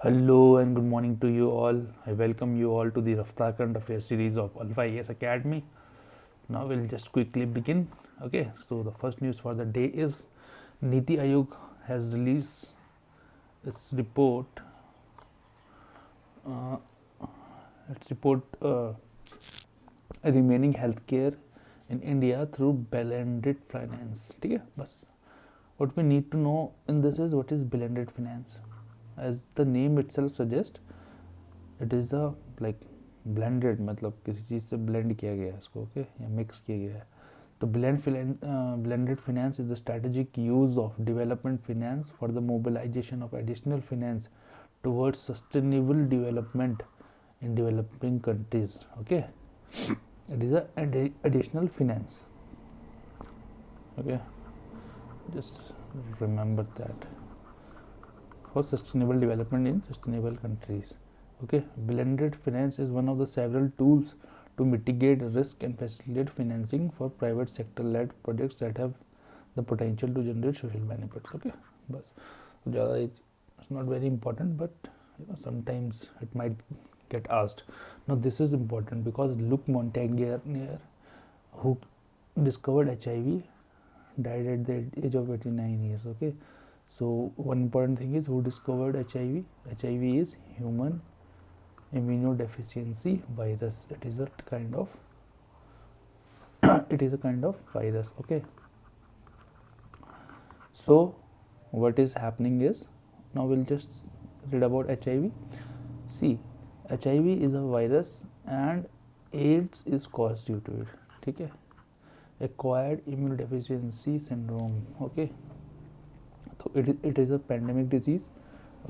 Hello and good morning to you all. I welcome you all to the Raftar Current Affairs series of Alpha IAS Academy. Now we'll just quickly begin. Okay, so the first news for the day is Niti Aayog has released its report. Uh, its report remaining healthcare in India through blended finance. ठीक है बस. What we need to know in this is what is blended finance. As the name itself suggests, it is a like blended मतलब किसी चीज़ से blend किया गया है इसको ओके या mix किया गया है. तो blended finance is the strategic use of development finance for the mobilization of additional finance towards sustainable development in developing countries. Okay, it is a additional finance. Okay, just remember that for sustainable development in sustainable countries. Okay, blended finance is one of the several tools to mitigate risk and facilitate financing for private sector led projects that have the potential to generate social benefits. Okay, बस ज़्यादा it's not very important, but sometimes it might get asked. Now this is important because Luc Montagnier, who discovered HIV, died at the age of 89 years. Okay, so one important thing is who discovered HIV. HIV is human immunodeficiency virus. It is a kind of virus. Okay, so what is happening is, now we'll just read about HIV. See, HIV is a virus and AIDS is caused due to it. ठीक है, acquired immunodeficiency syndrome. Okay, so it is a pandemic disease.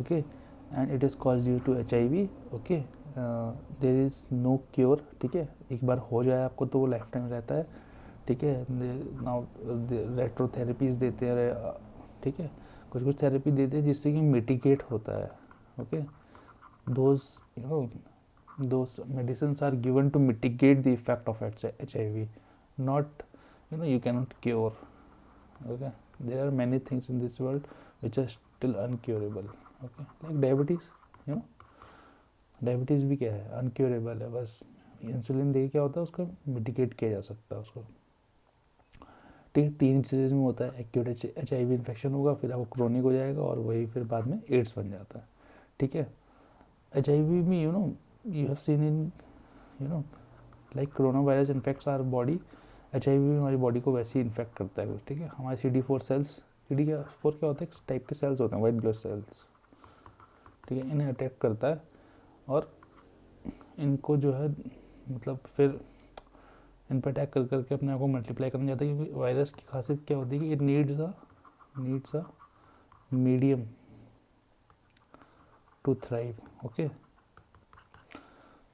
Okay, and it is caused due to HIV. Okay, there is no cure. ठीक है, एक बार हो जाए आपको तो वो लाइफ टाइम रहता है. ठीक है, नाउ रेट्रोथेरेपीज देते हैं. ठीक है, कुछ कुछ थेरेपी देते हैं जिससे कि मिटिगेट होता है. Okay, those medicines are given to mitigate the effect of HIV, not you cannot cure. Okay, there are many things in this world which are still uncurable. Okay, like diabetes. Diabetes भी क्या है, अनक्योरेबल है. बस insulin दे क्या होता है, उसको mitigate किया जा सकता है उसको. ठीक है, 3 स्टेज में होता है. एक्यूट HIV इन्फेक्शन होगा, फिर आपको क्रोनिक हो जाएगा और वही फिर बाद में एड्स बन जाता है. ठीक है, HIV में you have seen in like corona virus infects our body. HIV भी हमारी बॉडी को वैसे ही इन्फेक्ट करता है कुछ. ठीक है, हमारे CD4 सेल्स, CD4 क्या होता है, एक टाइप के सेल्स होते हैं, वाइट ब्लड सेल्स. ठीक है, इन्हें अटैक करता है और इनको जो है मतलब फिर इन पर अटैक कर करके अपने आप को मल्टीप्लाई करना चाहता है. क्योंकि वायरस की खासियत क्या होती है कि it needs a medium to thrive. Okay,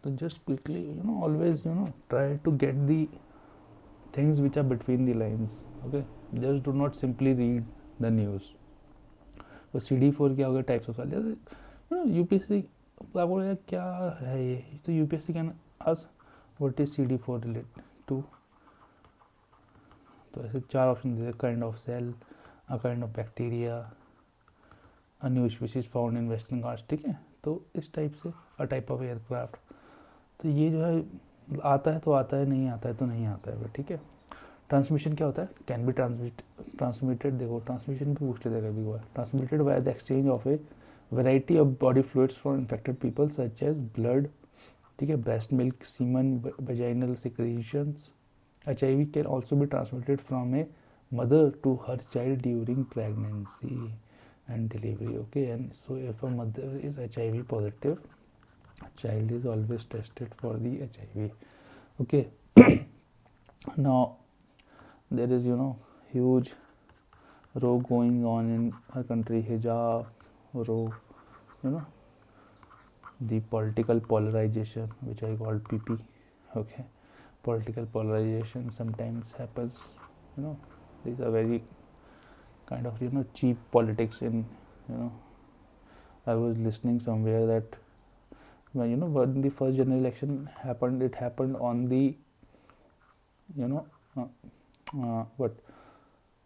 तो just quickly always try to get the things which are between the lines. Okay, just do not simply read the news. तो CD4 क्या हो गया, टाइप्स ऑफ सेल. UPSC आपको क्या है ये, तो UPSC can ask what is CD4 related to. तो ऐसे 4 ऑप्शन देते हैं. Kind of cell, a kind of bacteria, a new species found in western Ghats. ठीक है, तो इस टाइप से अ टाइप ऑफ एयरक्राफ्ट. तो ये जो है आता है तो आता है, नहीं आता है तो नहीं आता है. ठीक है, ट्रांसमिशन क्या होता है, कैन बी ट्रांसमिटेड. देखो ट्रांसमिशन भी पूछ लेते हैं कभी बार. Transmitted by the exchange of a variety of body fluids from infected people such as blood, ठीक है, breast milk, semen, vaginal secretions. HIV can also be transmitted from a mother to her child during pregnancy and delivery. Okay, and so if a mother is HIV positive, child is always tested for the HIV. Okay, now there is huge row going on in our country, hijab row, the political polarization, which I call PP. Okay, political polarization sometimes happens. These are very kind of cheap politics in I was listening somewhere that when the first general election happened, it happened on the what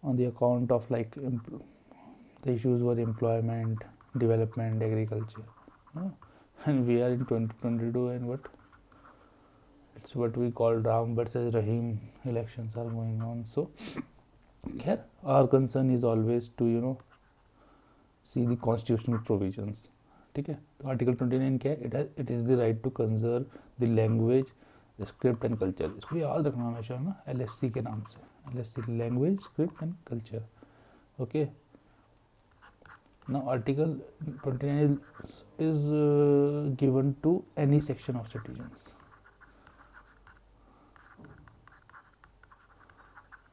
on the account of like the issues were employment, development, agriculture. and we are in 2022 and it's what we call Ram versus Rahim elections are going on. So here our concern is always to see the constitutional provisions. ठीक है, तो article 29 क्या है? It is the right to conserve the language, script and culture. इसको याद रखना हमेशा ना, LSC के नाम से, LSC language script and culture. Okay, now article 29 is given to any section of citizens.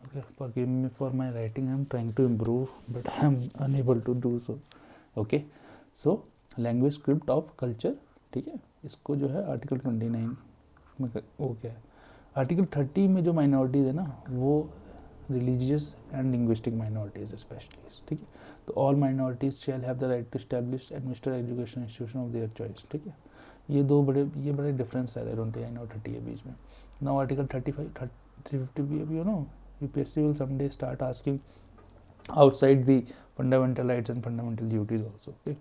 Okay, forgive me for my writing, I am trying to improve but I am unable to do so. Okay, so language script of culture. ठीक है, इसको जो है article 29 में वो क्या है, article 30 में जो माइनॉरिटीज़ है ना, वो religious and linguistic minorities specially. ठीक है, तो all minorities shall have the right to establish administer education institution of their choice. ठीक है, ये बड़े डिफरेंस है 29 और 30 के बीच में. नाउ आर्टिकल 35 350 भी UPSC will someday start asking outside the fundamental rights and fundamental duties also. Okay,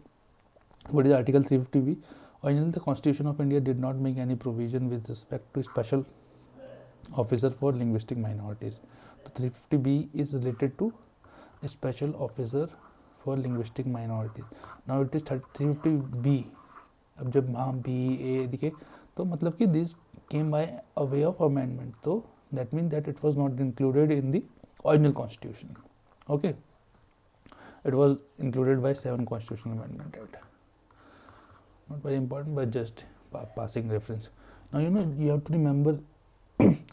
what is Article 350B? Originally, the Constitution of India did not make any provision with respect to special officer for linguistic minorities. So 350B is related to a special officer for linguistic minorities. Now it is 350B. अब जब हाँ B A दिखे तो मतलब कि this came by a way of amendment. तो that means that it was not included in the original Constitution. Okay, it was included by 7 Constitutional Amendment Act. Not very important, but just passing reference. Now you have to remember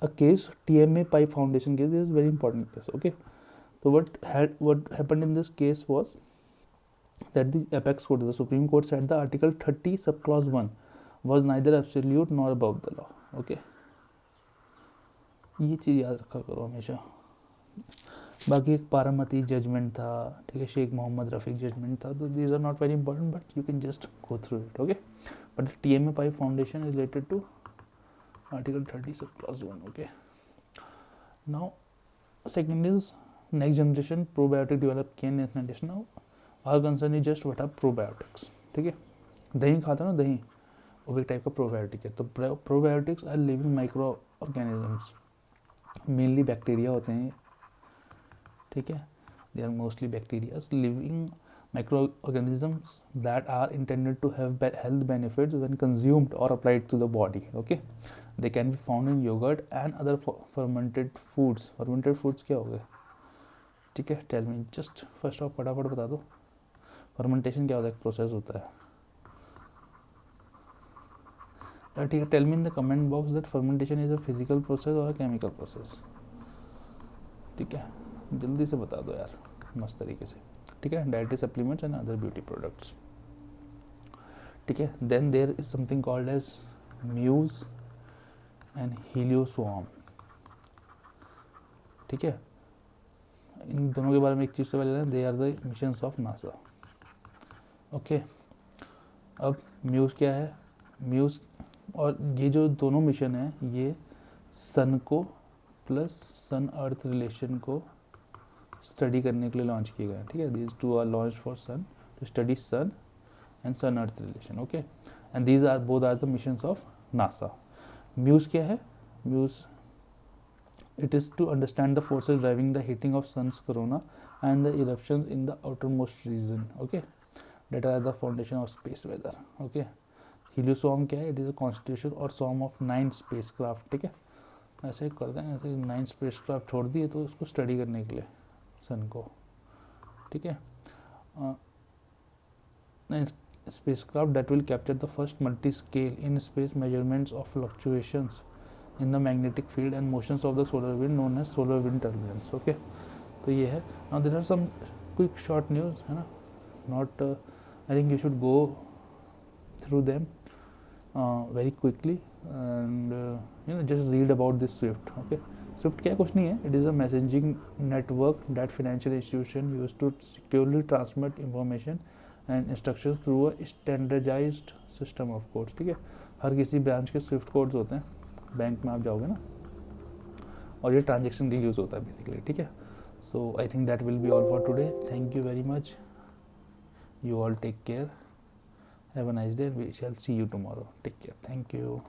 a case, TMA Pipe Foundation case. This is very important case. Okay, so what happened in this case was that the apex court, the Supreme Court, said the Article 30 subclause 1 was neither absolute nor above the law. Okay, ये चीज़ याद रखा करो हमेशा. बाकी एक पारामती judgement था, ठीक है, शेख मोहम्मद रफ़ीक जजमेंट था. तो these are not very important but you can just go through it. Okay, but TMA Pipe Foundation is related to Article 30 subclause 1. Okay, now second is next generation probiotic develop can nationalization. Now our concern is just what are probiotics. ठीक है, दही खाता ना, दही वो भी एक type का प्रोबायोटिक है. तो probiotics are living micro organisms, mainly bacteria होते हैं. ठीक है, they are mostly bacteria, living microorganisms that are intended to have health benefits when consumed or applied to the body. Okay, they can be found in yogurt and other fermented foods. Fermented foods क्या हो गए? ठीक है, tell me just first off फटाफट बता दो fermentation क्या होता है, प्रोसेस होता है. ठीक है, tell me in the comment box that fermentation is a physical process or a chemical process. ठीक है, जल्दी से बता दो यार मस्त तरीके से. ठीक है, dietary supplements and other beauty products. ठीक है, then there is something called as MUSE and HelioSwarm. ठीक है, इन दोनों के बारे में एक चीज़ तो पहले they are the missions of NASA. Okay, अब म्यूज क्या है? म्यूज और ये जो दोनों मिशन है ये सन को प्लस सन अर्थ रिलेशन को स्टडी करने के लिए लॉन्च किए गए. ठीक है, these two are launch for sun to study sun and sun earth relation. Okay, and these are both are the missions of NASA. Muse क्या है? Muse it is to understand the forces driving the heating of sun's corona and the eruptions in the outermost region. Okay, that are the foundation of space weather. Okay, helioswarm क्या है? It is a constitution or swarm of 9 spacecraft. ठीक है, ऐसे करते हैं, ऐसे 9 spacecraft छोड़ दिए तो उसको स्टडी करने के लिए सन को. ठीक है, spacecraft that will capture the first multi-scale in space measurements of fluctuations in the magnetic field and motions of the solar wind known as solar wind turbulence. Okay, तो ये है. Now there are some quick short news है ना, not I think you should go through them very quickly and just read about this Swift. Okay, Swift क्या कुछ नहीं है, it is a messaging network that financial institution use to securely transmit information and instructions through a standardized system of codes. ठीक है, हर किसी branch के Swift codes होते हैं. बैंक में आप जाओगे ना, और ये ट्रांजेक्शन के यूज़ होता है बेसिकली. ठीक है, so I think that will be all for today. Thank you very much. You all take care. Have a nice day. We shall see you tomorrow. Take care. Thank you.